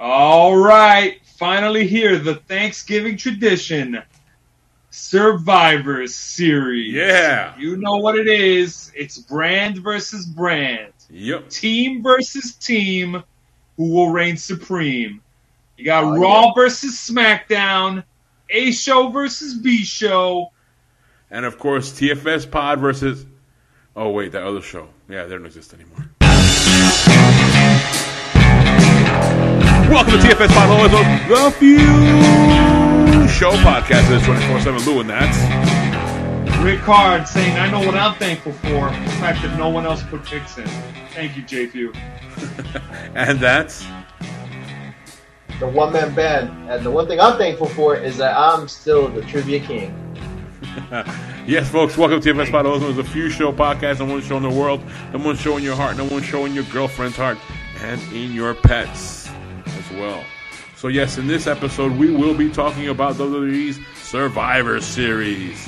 All right, finally here, the Thanksgiving tradition, Survivor Series. Yeah. You know what it is. It's brand versus brand. Yep. Team versus team. Who will reign supreme? You got Raw versus SmackDown. A show versus B show. And, of course, TFS pod versus... Oh, wait, that other show. Yeah, they don't exist anymore. Welcome to TFS pod, the Few Show podcast. It's 24/7 Lou, and that's... Rick Hard saying, I know what I'm thankful for. The fact that no one else put picks in. Thank you, J-Few. And that's... The one-man band. And the one thing I'm thankful for is that I'm still the Trivia King. Yes, folks, welcome to TFS Pod. It's a Few Show podcast. No one show in the world. No one show in your heart. No one show in your girlfriend's heart. And in your pets as well. So, yes, in this episode, we will be talking about WWE's Survivor Series.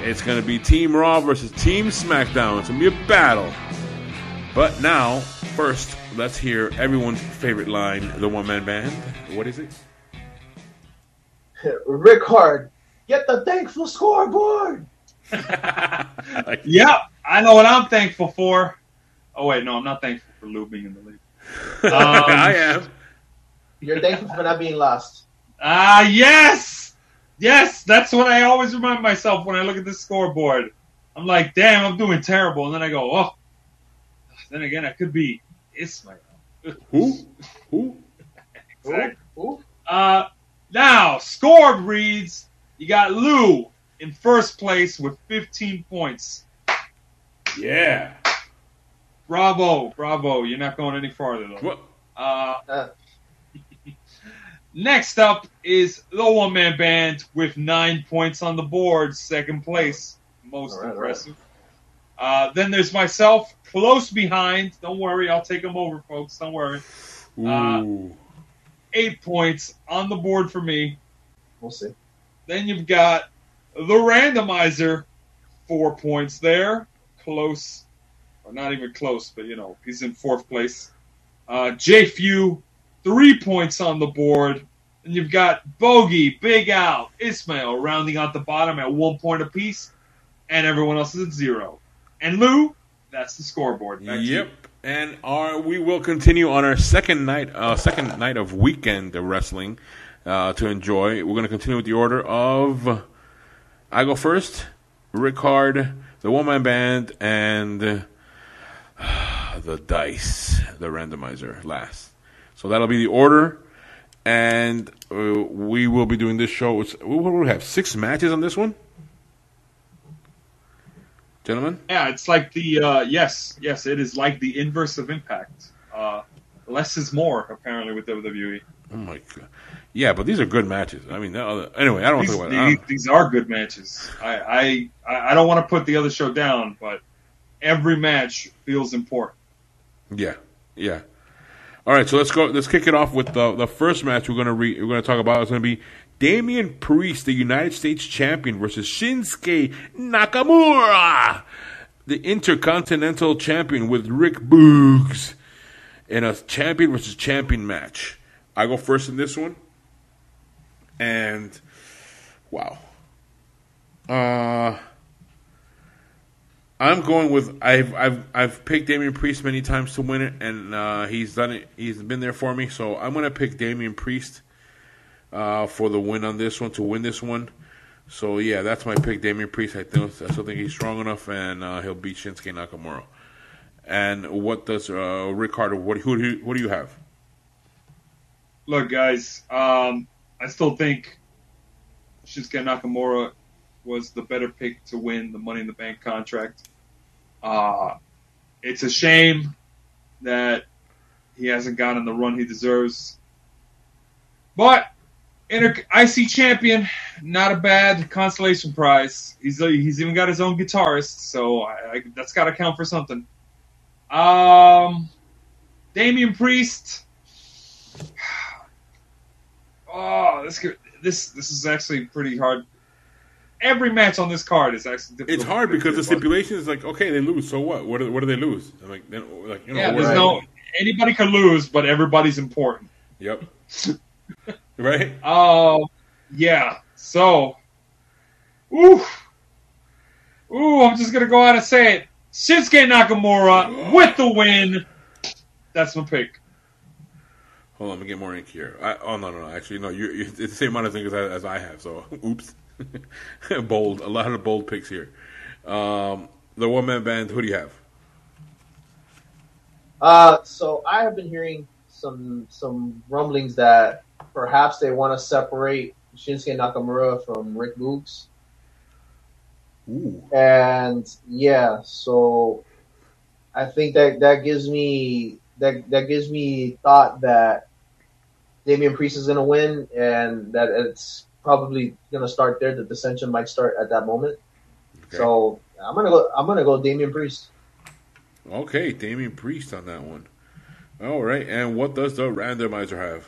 It's going to be Team Raw versus Team Smackdown. It's going to be a battle. But now, first, let's hear everyone's favorite line, the one-man band. What is it? Rick Hard, get the thankful scoreboard! Yep, I know what I'm thankful for. Oh, wait, no, I'm not thankful for Lou being in the league. I am. You're thankful for not being lost. Yes! Yes, that's what I always remind myself when I look at this scoreboard. I'm like, damn, I'm doing terrible. And then I go, oh. Then again, I could be Ismail. Who? Exactly. Who? Now, score reads, you got Lou in first place with 15 points. Yeah. Bravo. You're not going any farther, though. What? Next up is the one-man band with 9 points on the board, second place. Most impressive. Right. Then there's myself, close behind. Don't worry, I'll take them over, folks. Don't worry. 8 points on the board for me. We'll see. Then you've got the randomizer, 4 points there. Close. Or not even close, but, he's in fourth place. J-Few, 3 points on the board. And you've got Bogey, Big Al, Ismail rounding out the bottom at 1 point apiece. And everyone else is at 0. And Lou, that's the scoreboard. Back to you. And we will continue on our second night of weekend wrestling to enjoy. We're going to continue with the order of I go first, Rick Hard, the one-man band, and the dice, the randomizer last. So that'll be the order, and we will be doing this show. We will have 6 matches on this one. Gentlemen? Yeah, it's like the, yes, it is like the inverse of Impact. Less is more, apparently, with WWE. Oh, my God. Yeah, but these are good matches. I mean, anyway, I don't think about it. These are good matches. I don't want to put the other show down, but every match feels important. Yeah. All right, so let's go. Let's kick it off with the first match we're gonna talk about. It's gonna be Damien Priest, the United States Champion, versus Shinsuke Nakamura, the Intercontinental Champion, with Rick Boogs in a champion versus champion match. I go first in this one, and wow, I'm going with I've picked Damien Priest many times to win it, and he's done it. He's been there for me, so I'm gonna pick Damien Priest for the win on this one, to win this one. So yeah, that's my pick, Damien Priest. I still think he's strong enough, and he'll beat Shinsuke Nakamura. And what does Rick Carter? Who do you have? Look, guys, I still think Shinsuke Nakamura was the better pick to win the Money in the Bank contract. It's a shame that he hasn't gotten the run he deserves. But IC champion, not a bad consolation prize. He's even got his own guitarist, so that's got to count for something. Damien Priest. Oh, this is actually pretty hard. Every match on this card is actually difficult. It's hard because the stipulation is like, okay, they lose, so what? What do they lose? Anybody can lose, but everybody's important. Yep. Right? Oh, yeah. So, ooh, I'm just going to go out and say it. Shinsuke Nakamura with the win. That's my pick. Hold on, let me get more ink here. No. Actually, no. It's the same amount of things as I have. So, oops. Bold. A lot of bold picks here. The one-man band. Who do you have? So I have been hearing some rumblings that perhaps they want to separate Shinsuke Nakamura from Rick Boogs. Ooh. And yeah, so I think that gives me thought that Damien Priest is going to win, and that it's probably going to start there. The dissension might start at that moment. Okay. So I'm gonna go Damien Priest. Okay, Damien Priest on that one. All right, and what does the randomizer have?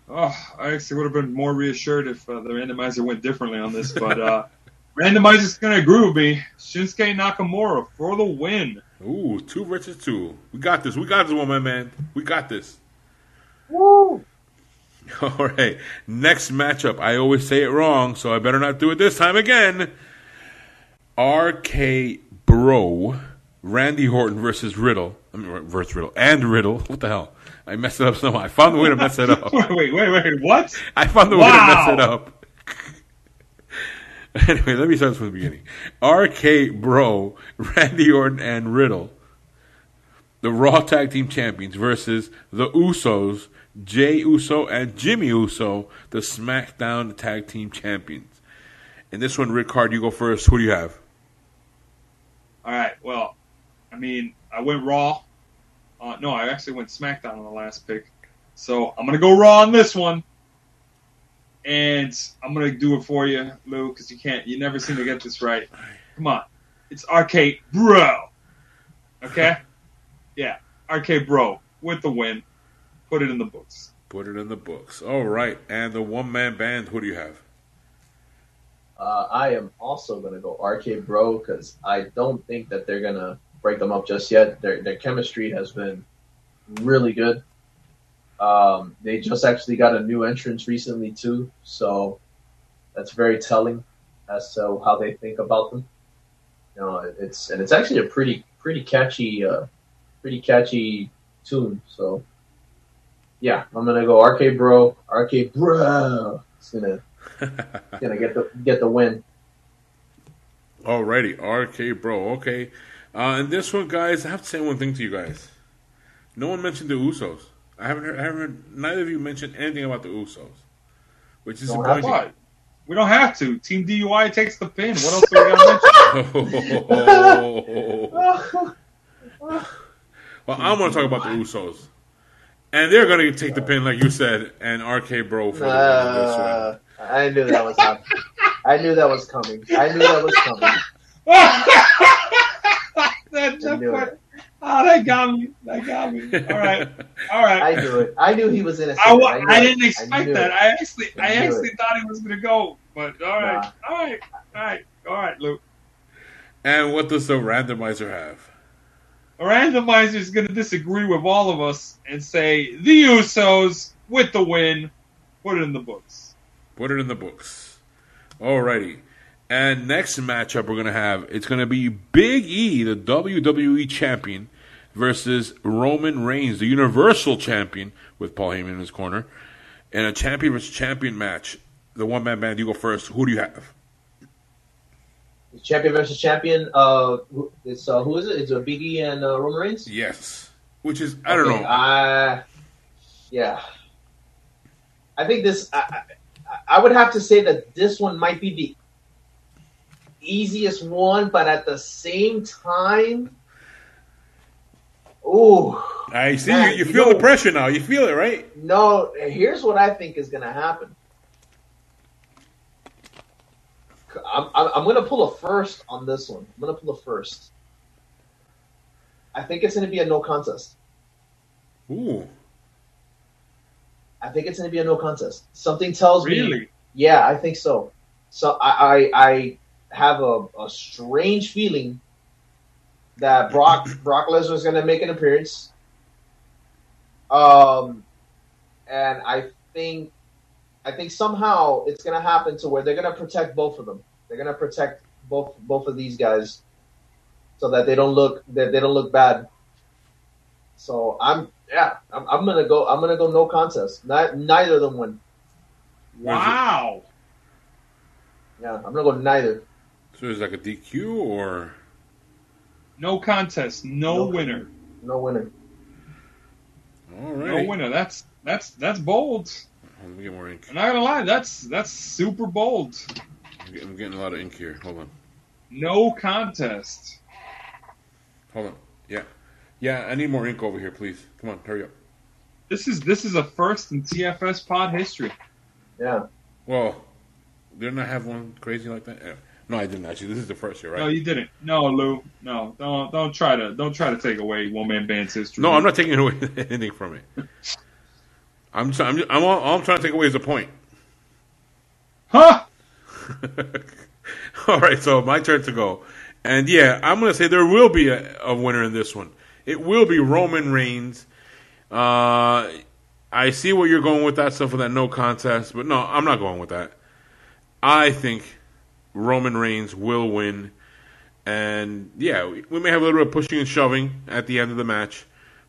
Oh, I actually would have been more reassured if the randomizer went differently on this, but randomizer's going to agree with me. Shinsuke Nakamura for the win. Ooh, 2 versus 2. We got this. We got this one, man. We got this. Woo! All right, next matchup. I always say it wrong, so I better not do it this time again. RK Bro, Randy Orton versus Riddle. And Riddle. What the hell? I messed it up somehow. I found the way to mess it up. Wait. What? I found the way to mess it up. Anyway, let me start from the beginning. RK Bro, Randy Orton, and Riddle, the Raw Tag Team Champions, versus the Usos, Jey Uso and Jimmy Uso, the SmackDown Tag Team Champions. In this one, Rick Hard, you go first. Who do you have? All right. Well, I mean, I went Raw. No, I actually went SmackDown on the last pick. So I'm going to go Raw on this one. And I'm going to do it for you, Lou, because you never seem to get this right. Come on. It's RK Bro. Okay? Yeah. RK Bro with the win. Put it in the books. Put it in the books. All right. And the one-man band, who do you have? I am also going to go RK Bro because I don't think that they're going to break them up just yet. Their chemistry has been really good. They just actually got a new entrance recently too, so that's very telling as to how they think about them. You know, it's actually a pretty catchy tune. So yeah, I'm gonna go RK Bro. It's gonna get the win. Alrighty, RK Bro. Okay, and this one, guys, I have to say one thing to you guys. No one mentioned the Usos. I haven't heard neither of you mention anything about the Usos, which is surprising. We don't have to. Team DUI takes the pin. What else do we got to mention? Well, I'm going to talk about the Usos. And they're going to take the pin, like you said, and RK Bro for this one. I knew that was happening. I knew that was coming. That got me. All right. I knew it. I knew he was in a second. I didn't expect that. I actually thought he was going to go. But all right, Luke. And what does the randomizer have? The randomizer is going to disagree with all of us and say the Usos with the win. Put it in the books. Alrighty. And next matchup we're going to have, it's going to be Big E, the WWE Champion, versus Roman Reigns, the Universal Champion, with Paul Heyman in his corner, in a champion versus champion match. The one-man band, you go first. Who do you have? Champion versus champion. Who is it? It's Big E and Roman Reigns? Yes. Which is, I don't know. Yeah. I think this, I would have to say that this one might be the easiest one, but at the same time, ooh. I see. Man, you feel the pressure now. You feel it, right? No, here's what I think is going to happen. I'm going to pull a first on this one. I think it's going to be a no contest. Ooh. I think it's going to be a no contest. Something tells me. Really? Yeah, I think so. So I have a strange feeling that Brock Lesnar is going to make an appearance. and I think somehow it's gonna happen to where they're gonna protect both of them. They're gonna protect both of these guys so that they don't look bad. So I'm gonna go no contest. Neither of them win. Wow. Yeah, I'm gonna go neither. So is it like a DQ or no contest? No winner. No winner. All right. No winner. That's bold. Let me get more ink. I'm not gonna lie. That's super bold. I'm getting a lot of ink here. Hold on. No contest. Hold on. Yeah. I need more ink over here, please. Come on, hurry up. This is a first in TFS pod history. Yeah. Well, didn't I have one crazy like that? Yeah. No, I didn't actually. This is the first year, right? No, you didn't. No, Lou. No, don't try to take away one man band's history. No, I'm not taking away anything from it. All I'm trying to take away is a point. Huh? All right, so my turn to go. And yeah, I'm going to say there will be a winner in this one. It will be Roman Reigns. I see where you're going with that stuff with that no contest, but no, I'm not going with that. I think Roman Reigns will win. And yeah, we may have a little bit of pushing and shoving at the end of the match.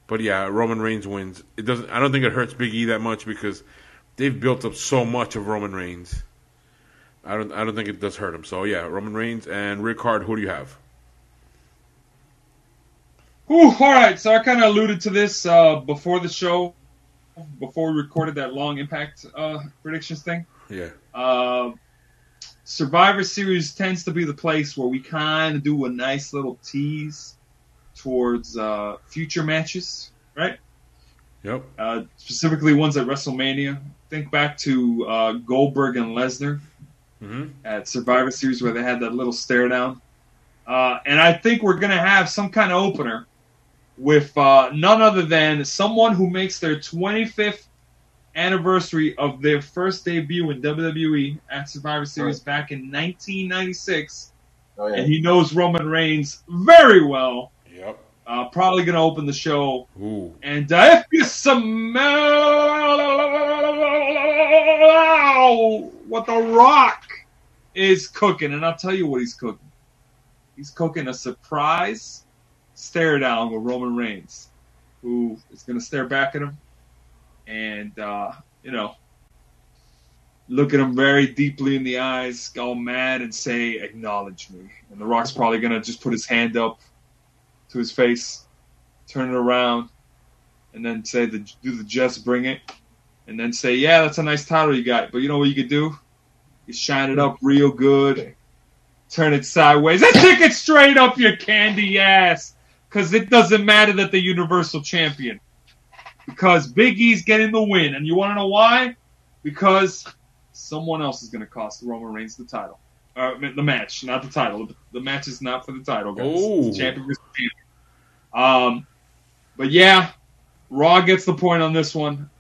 But yeah, Roman Reigns wins. I don't think it hurts Big E that much because they've built up so much of Roman Reigns. I don't think it does hurt him. So yeah, Roman Reigns and Rick Hard. Who do you have? Ooh, all right. So I kind of alluded to this before the show, before we recorded that long Impact predictions thing. Yeah. Survivor Series tends to be the place where we kind of do a nice little tease towards future matches, right? Yep. Specifically ones at WrestleMania. Think back to Goldberg and Lesnar at Survivor Series where they had that little stare down. And I think we're going to have some kind of opener with none other than someone who makes their 25th anniversary of their first debut in WWE at Survivor Series back in 1996. Oh, yeah. And he knows Roman Reigns very well. Yep. Probably going to open the show. Ooh. And if you smell what The Rock is cooking, and I'll tell you what he's cooking. He's cooking a surprise stare down with Roman Reigns, who is going to stare back at him and, look at him very deeply in the eyes, go mad, and say, "Acknowledge me." And The Rock's probably going to just put his hand up to his face, turn it around, and then say, do the just bring it, and then say, "Yeah, that's a nice title you got, but you know what you could do? You shine it up real good, turn it sideways, and stick it straight up your candy ass, because it doesn't matter that the Universal Champion, because Big E's getting the win, and you want to know why? Because someone else is going to cost Roman Reigns the title. The match, not the title. The match is not for the title, guys. It's champion versus champion. But yeah, Raw gets the point on this one.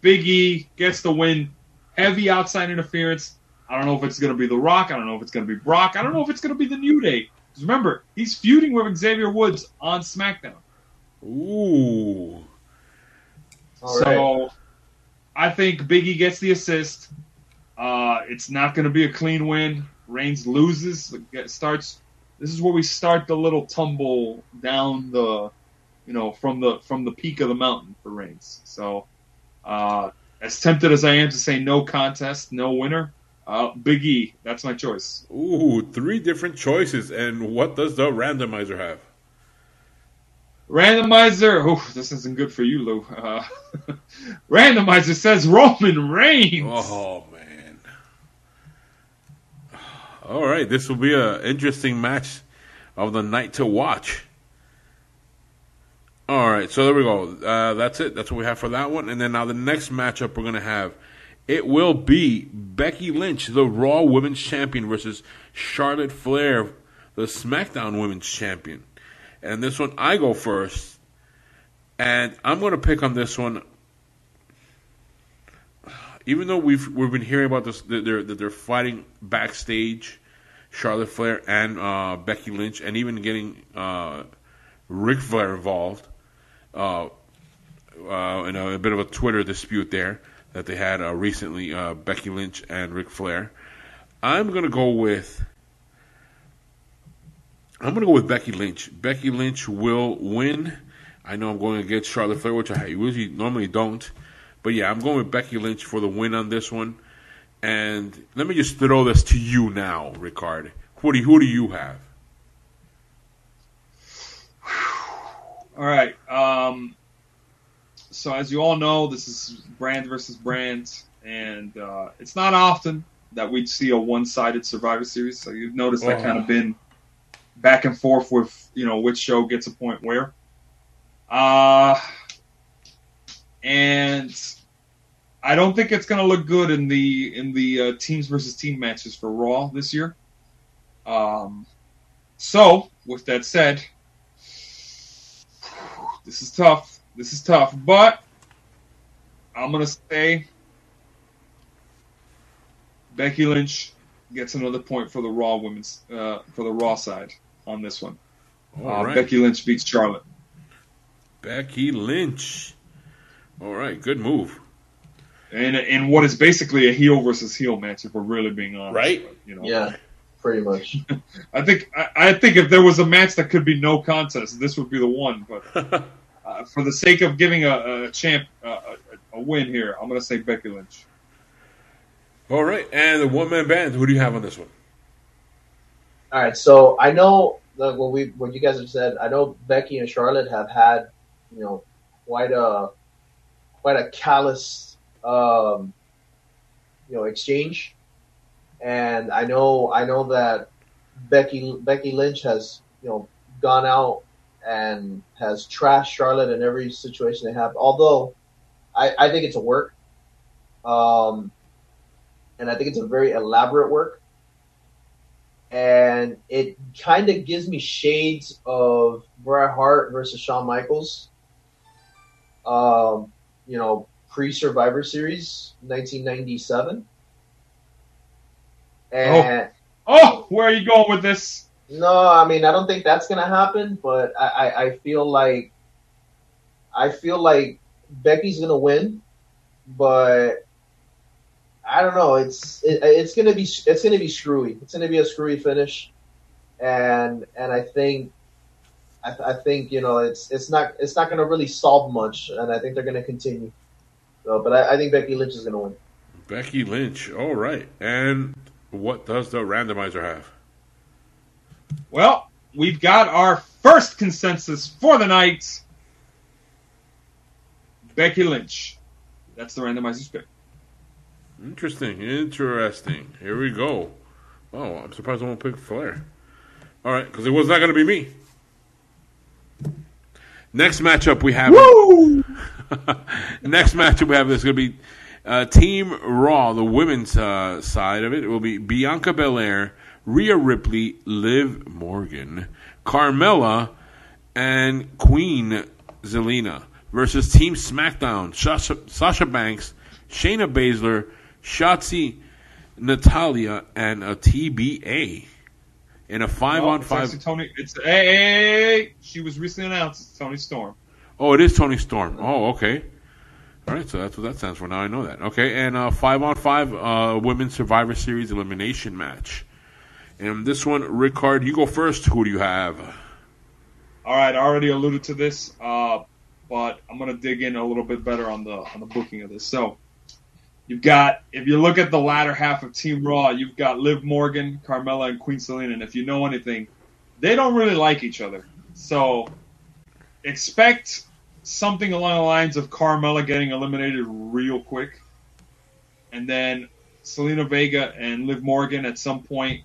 Big E gets the win. Heavy outside interference. I don't know if it's going to be The Rock. I don't know if it's going to be Brock. I don't know if it's going to be the New Day. Because remember, he's feuding with Xavier Woods on SmackDown. Ooh. So I think Big E gets the assist. It's not going to be a clean win. Reigns loses. This is where we start the little tumble down the, from the peak of the mountain for Reigns. So, as tempted as I am to say no contest, no winner, Big E, that's my choice. Ooh, 3 different choices. And what does the randomizer have? Randomizer, this isn't good for you, Lou. Randomizer says Roman Reigns. Oh, man. All right, this will be an interesting match of the night to watch. All right, so there we go. That's it. That's what we have for that one. And then now the next matchup we're going to have, it will be Becky Lynch, the Raw Women's Champion, versus Charlotte Flair, the SmackDown Women's Champion. And this one, I go first. And I'm going to pick on this one. Even though we've been hearing about this, that they're fighting backstage, Charlotte Flair and Becky Lynch, and even getting Ric Flair involved. in a bit of a Twitter dispute there that they had recently, Becky Lynch and Ric Flair. I'm gonna go with Becky Lynch. Becky Lynch will win. I know I'm going against Charlotte Flair, which I usually normally don't. But yeah, I'm going with Becky Lynch for the win on this one. And let me just throw this to you now, Ricard. Who do you have? All right. So as you all know, this is brand versus brand, and it's not often that we'd see a one-sided Survivor Series. So you've noticed that kind of been back and forth with, which show gets a point where. And I don't think it's going to look good in the teams versus team matches for Raw this year. So with that said, this is tough. But I'm going to say Becky Lynch gets another point for the Raw women's for the Raw side on this one. All right. Becky Lynch beats Charlotte. Becky Lynch. All right, good move. And what is basically a heel versus heel match, if we're really being honest. Right? But, Yeah, pretty much. I think if there was a match that could be no contest, this would be the one. But for the sake of giving a champ a win here, I'm going to say Becky Lynch. All right, and the one-man band, who do you have on this one? All right, so I know what you guys have said. I know Becky and Charlotte have had, quite a callous, exchange, and I know that Becky Lynch has, gone out and has trashed Charlotte in every situation they have. Although I think it's a work, and I think it's a very elaborate work. And it kind of gives me shades of Bret Hart versus Shawn Michaels, pre-Survivor Series, 1997. And where are you going with this? No, I mean, I don't think that's going to happen, but I feel like Becky's going to win, but I don't know. It's gonna be screwy. It's gonna be a screwy finish, and I think it's not gonna really solve much, and I think they're gonna continue. So, but I think Becky Lynch is gonna win. Becky Lynch. All right. And what does the randomizer have? Well, we've got our first consensus for the night. Becky Lynch. That's the randomizer's pick. Interesting. Here we go. Oh, I'm surprised I won't pick Flair. All right, because it was not going to be me. Next matchup we have. Woo! Next matchup we have is going to be Team Raw, the women's side of it. It will be Bianca Belair, Rhea Ripley, Liv Morgan, Carmella, and Queen Zelina versus Team Smackdown, Sasha Banks, Shayna Baszler, Shotzi, Natalya, and a TBA in a 5-on-5. Tony. It's she was recently announced. It's Toni Storm. Oh, it is Toni Storm. Oh, okay. All right, so that's what that stands for. Now I know that. Okay, and a 5-on-5 Women's Survivor Series elimination match. And this one, Ricard, you go first. Who do you have? All right, I already alluded to this, but I'm going to dig in a little bit better on the booking of this. So, you've got, if you look at the latter half of Team Raw, you've got Liv Morgan, Carmella, and Queen Zelina. And if you know anything, they don't really like each other. So, expect something along the lines of Carmella getting eliminated real quick. And then Zelina Vega and Liv Morgan at some point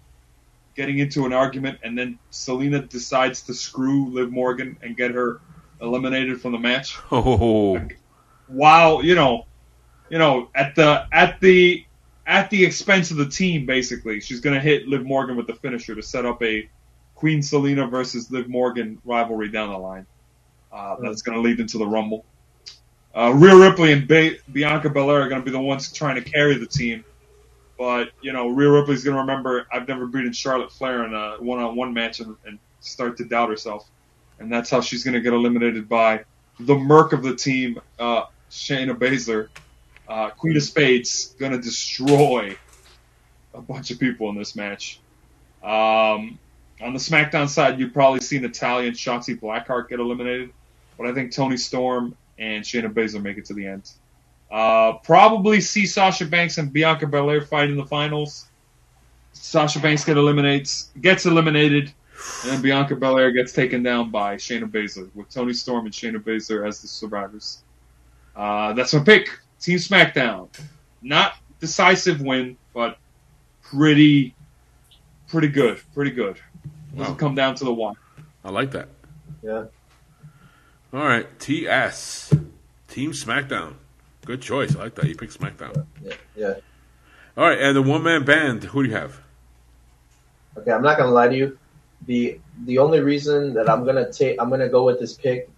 getting into an argument. And then Zelina decides to screw Liv Morgan and get her eliminated from the match. Oh. Wow, at the expense of the team, basically. She's going to hit Liv Morgan with the finisher to set up a Queen Zelina versus Liv Morgan rivalry down the line. That's going to lead into the Rumble. Rhea Ripley and Bianca Belair are going to be the ones trying to carry the team. But, Rhea Ripley's going to remember, I've never beaten Charlotte Flair in a one-on-one match and start to doubt herself. And that's how she's going to get eliminated by the Merc of the team, Shayna Baszler, Queen of Spades, gonna destroy a bunch of people in this match. On the SmackDown side, you'd probably see Natalya and Shotzi Blackheart get eliminated, but I think Toni Storm and Shayna Baszler make it to the end. Probably see Sasha Banks and Bianca Belair fight in the finals. Sasha Banks gets eliminated, and then Bianca Belair gets taken down by Shayna Baszler, with Toni Storm and Shayna Baszler as the survivors. That's my pick. Team SmackDown. Not decisive win, but pretty good. Pretty good. Doesn't come down to the wire. I like that. Yeah. All right, TS. Team SmackDown. Good choice. I like that. You picked SmackDown. Yeah. All right, and the one-man band, who do you have? Okay, I'm not gonna lie to you. The only reason that I'm gonna go with this pick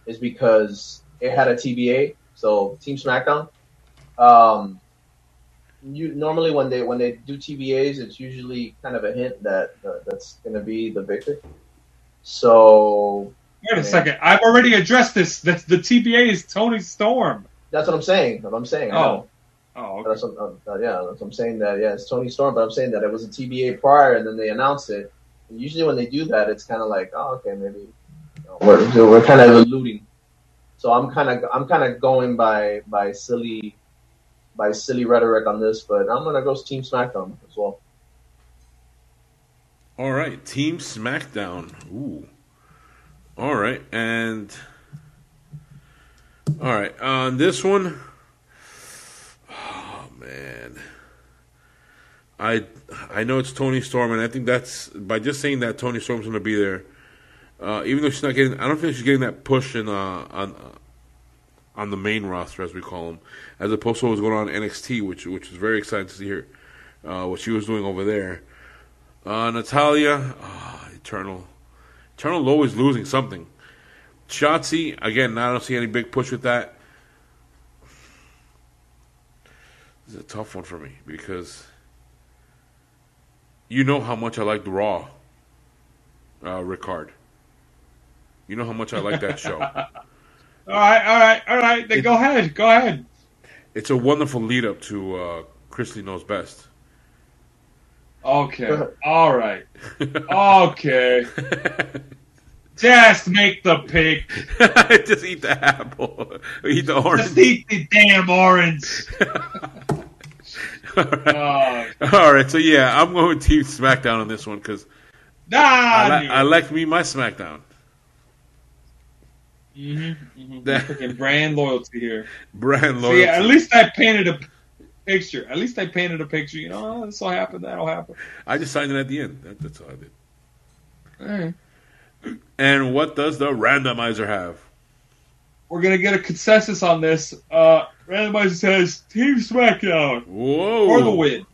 is because it had a TBA, so Team SmackDown. Normally when they do TBAs, it's usually kind of a hint that that's gonna be the victor. So wait a second. I've already addressed this. The TBA is Toni Storm. That's what I'm saying. I know. Oh, okay. That's what I'm saying. That it's Toni Storm, but I'm saying that it was a TBA prior, and then they announced it. And usually, when they do that, it's kind of like, oh, okay, maybe we're kind of alluding. So I'm kind of going by silly rhetoric on this, but I'm gonna go Team SmackDown as well. All right, Team SmackDown. Ooh. All right, and all right on this one. Man, I know it's Toni Storm, and I think that's by just saying that Toni Storm's going to be there. Even though she's not getting, I don't think she's getting that push in on the main roster, as we call them, as opposed to what was going on in NXT, which was very exciting to see her what she was doing over there. Natalya, Eternal always losing something. Shotzi, again, I don't see any big push with that. This is a tough one for me because you know how much I like the Raw, Ricard. You know how much I like that show. All right. Then go ahead. It's a wonderful lead up to Chrisley Knows Best. Okay. All right. Okay. Just make the pick. Just eat the apple. Eat the orange. Just eat the damn orange. All right. So yeah, I'm going with Team SmackDown on this one because I like me my SmackDown. Freaking brand loyalty here. Brand loyalty. So yeah, at least I painted a picture. You know, this will happen. That'll happen. I just signed it at the end. That's all I did. All right. And what does the randomizer have? We're gonna get a consensus on this. Randomizer says Team SmackDown. Whoa! For the win.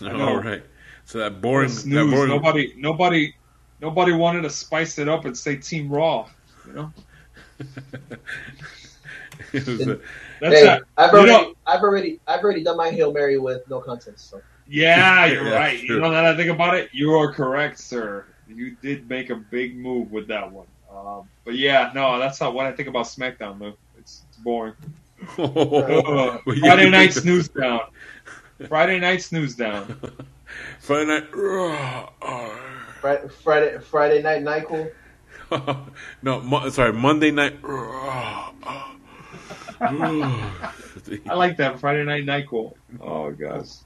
All right. So that boring. Snooze. Nobody wanted to spice it up and say Team Raw. You know. I've already done my Hail Mary with no contest. So. Yeah, you're right. True. You know, now that I think about it, you are correct, sir. You did make a big move with that one. But yeah, no, that's not what I think about SmackDown, though. It's boring. Friday night snooze down. Friday night NyQuil. No, sorry, Monday night. I like that Friday night NyQuil. Oh gosh.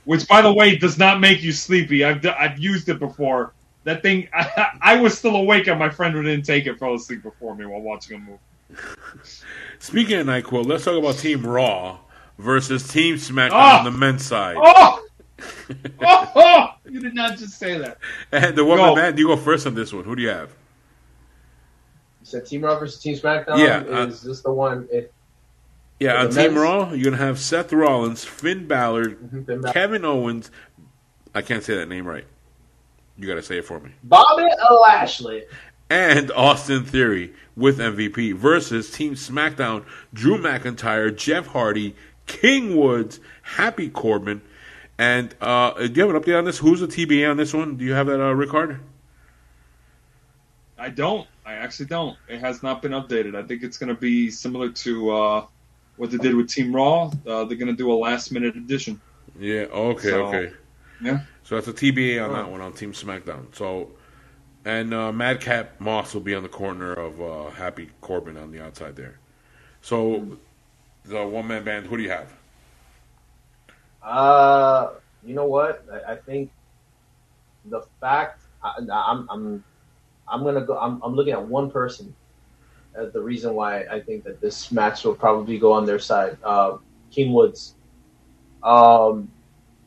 Which, by the way, does not make you sleepy. I've used it before. That thing, I was still awake and my friend who didn't take it fell asleep before me while watching a movie. Speaking of NyQuil, let's talk about Team Raw versus Team SmackDown on the men's side. You did not just say that. And the woman, man, you go first on this one. Who do you have? You said Team Raw versus Team SmackDown? Yeah. Is this the one? On Team Raw, you're going to have Seth Rollins, Finn Balor, Kevin Owens. I can't say that name right. You got to say it for me. Bobby Lashley. And Austin Theory with MVP versus Team SmackDown, Drew McIntyre, Jeff Hardy, King Woods, Happy Corbin. And do you have an update on this? Who's the TBA on this one? Do you have that, Ricard? I don't. I actually don't. It has not been updated. I think it's going to be similar to what they did with Team Raw. They're going to do a last-minute edition. Yeah, okay. Yeah. So that's a TBA on that one on Team SmackDown. So, and Madcap Moss will be on the corner of Happy Corbin on the outside there. So, the one-man band, who do you have? You know what? I think the fact I'm gonna go. I'm looking at one person as the reason why I think that this match will probably go on their side. King Woods. I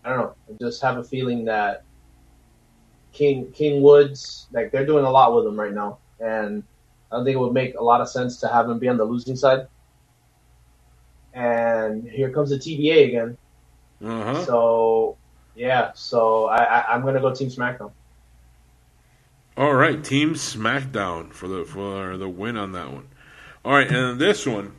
don't know. I just have a feeling that King Woods, like they're doing a lot with him right now, and I don't think it would make a lot of sense to have him be on the losing side. And here comes the TBA again. Uh-huh. So yeah, I'm gonna go Team SmackDown. All right, Team SmackDown for the win on that one. All right, and this one,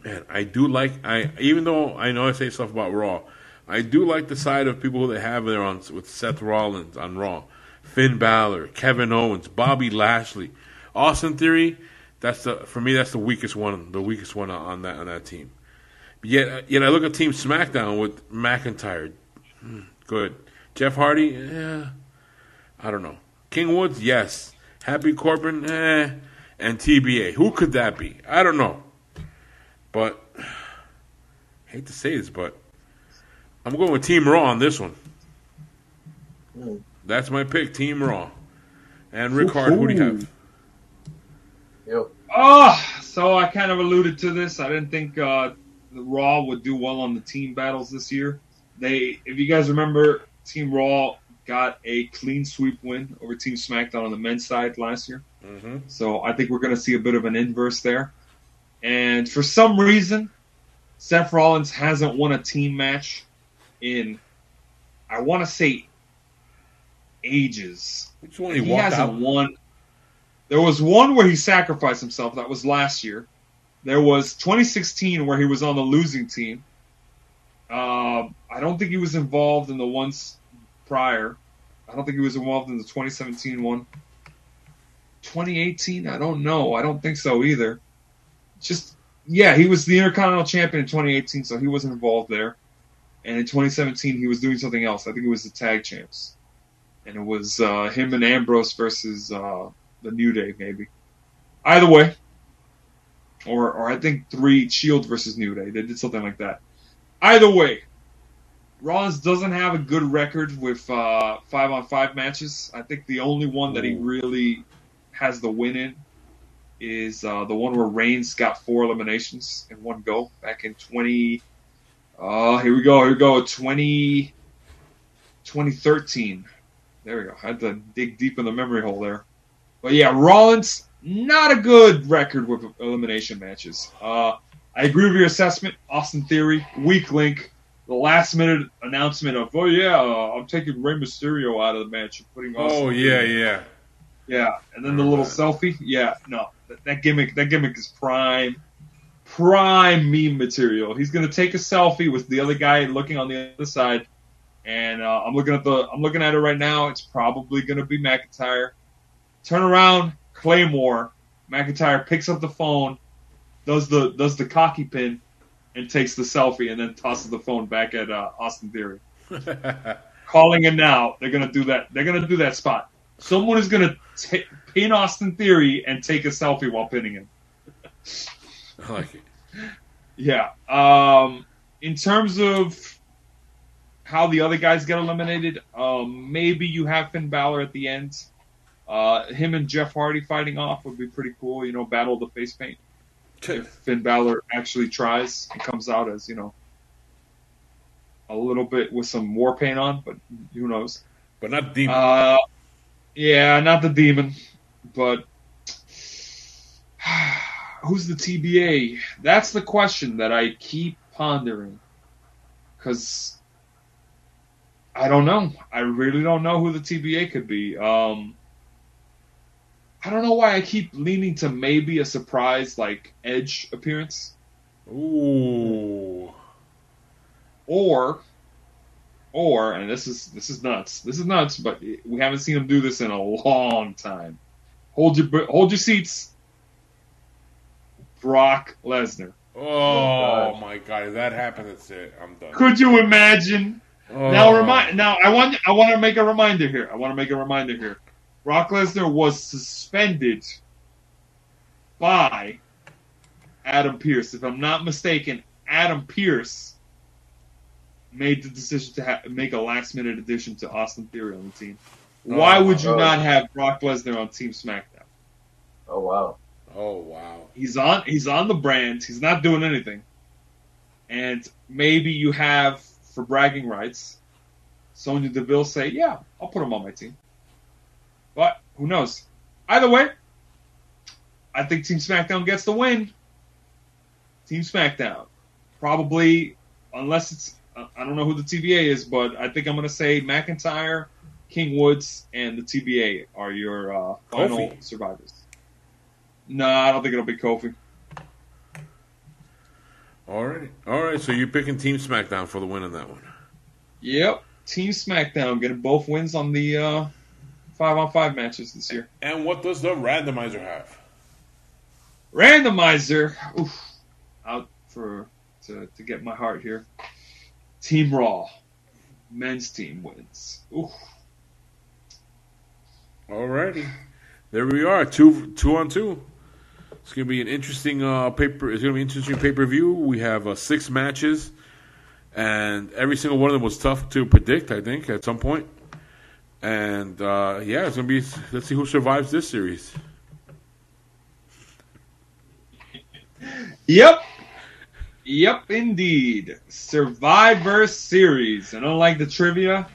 man, I do like. Even though I know I say stuff about Raw, I do like the side of people they have there on with Seth Rollins on Raw, Finn Balor, Kevin Owens, Bobby Lashley, Austin Theory. For me that's the weakest one. The weakest one on that team. Yet I look at Team SmackDown with McIntyre, good. Jeff Hardy, I don't know. King Woods, yes. Happy Corbin, and TBA. Who could that be? I don't know. But I hate to say this, but I'm going with Team Raw on this one. That's my pick, Team Raw. And Rick Hart, who do you have? So I kind of alluded to this. I didn't think the Raw would do well on the team battles this year. If you guys remember, Team Raw got a clean sweep win over Team SmackDown on the men's side last year. Mm-hmm. So I think we're going to see a bit of an inverse there. And for some reason, Seth Rollins hasn't won a team match in, I want to say, ages. Which one he hasn't won. There was one where he sacrificed himself. That was last year. There was 2016 where he was on the losing team. I don't think he was involved in the ones prior. I don't think he was involved in the 2017 one. 2018? I don't know. I don't think so either. He was the Intercontinental Champion in 2018, so he wasn't involved there. And in 2017, he was doing something else. I think it was the Tag Champs. And it was him and Ambrose versus the New Day, maybe. Either way. Or I think 3 Shield versus New Day. They did something like that. Either way, Rollins doesn't have a good record with 5-on-5 matches. I think the only one that he really has the win in is the one where Reigns got 4 eliminations in one go back in 2013. There we go. I had to dig deep in the memory hole there. But yeah, Rollins, not a good record with elimination matches. I agree with your assessment. Austin Theory, weak link. The last minute announcement of, I'm taking Rey Mysterio out of the match and putting Austin Theory. Yeah, and then the little selfie. Yeah, no, that gimmick is prime meme material. He's gonna take a selfie with the other guy looking on the other side, and I'm looking at it right now. It's probably gonna be McIntyre. Turn around, Claymore. McIntyre picks up the phone, does the cocky pin, and takes the selfie, and then tosses the phone back at Austin Theory. Calling it now. They're gonna do that. They're gonna do that spot. Someone is gonna pin Austin Theory and take a selfie while pinning him. I like it. Yeah. In terms of how the other guys get eliminated, maybe you have Finn Balor at the end. Him and Jeff Hardy fighting off would be pretty cool. Battle of the face paint. If Finn Balor actually tries and comes out as, a little bit with some war paint on, but who knows? But not Demon. Yeah, not the Demon. But who's the TBA? That's the question that I keep pondering. Because I don't know. I really don't know who the TBA could be. I don't know why I keep leaning to maybe a surprise like Edge appearance. Ooh. Or and this is nuts. This is nuts, but we haven't seen him do this in a long time. hold your seats. Brock Lesnar. Oh my God! If that happened, that's it. I'm done. Could you imagine? Oh. Now I want to make a reminder here. Brock Lesnar was suspended by Adam Pearce. If I'm not mistaken, Adam Pearce made the decision to make a last-minute addition to Austin Theory on the team. Why would you not have Brock Lesnar on Team Smackdown? Oh wow. Oh wow. He's on the brand. He's not doing anything. And maybe you have, for bragging rights, Sonya Deville say, yeah, I'll put him on my team. But who knows? Either way, I think Team SmackDown gets the win. Team SmackDown. Probably, unless it's, I don't know who the TBA is, but I think I'm going to say McIntyre, King Woods, and the TBA are your final survivors. No, I don't think it'll be Kofi. All right. So you're picking Team SmackDown for the win in that one. Yep, Team SmackDown getting both wins on the 5-on-5 matches this year. And what does the randomizer have? Randomizer, out to get my heart here. Team Raw, men's team wins. Alrighty, there we are, two on two. It's gonna be an interesting pay-per-view. We have 6 matches, and every single one of them was tough to predict. I think at some point, and it's gonna be. Let's see who survives this series. Yep, indeed. Survivor Series, and unlike the trivia,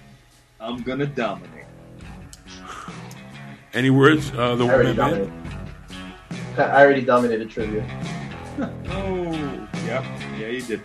I'm gonna dominate. Any words? The woman man. I already dominated trivia. Oh, yep. Yeah, you did.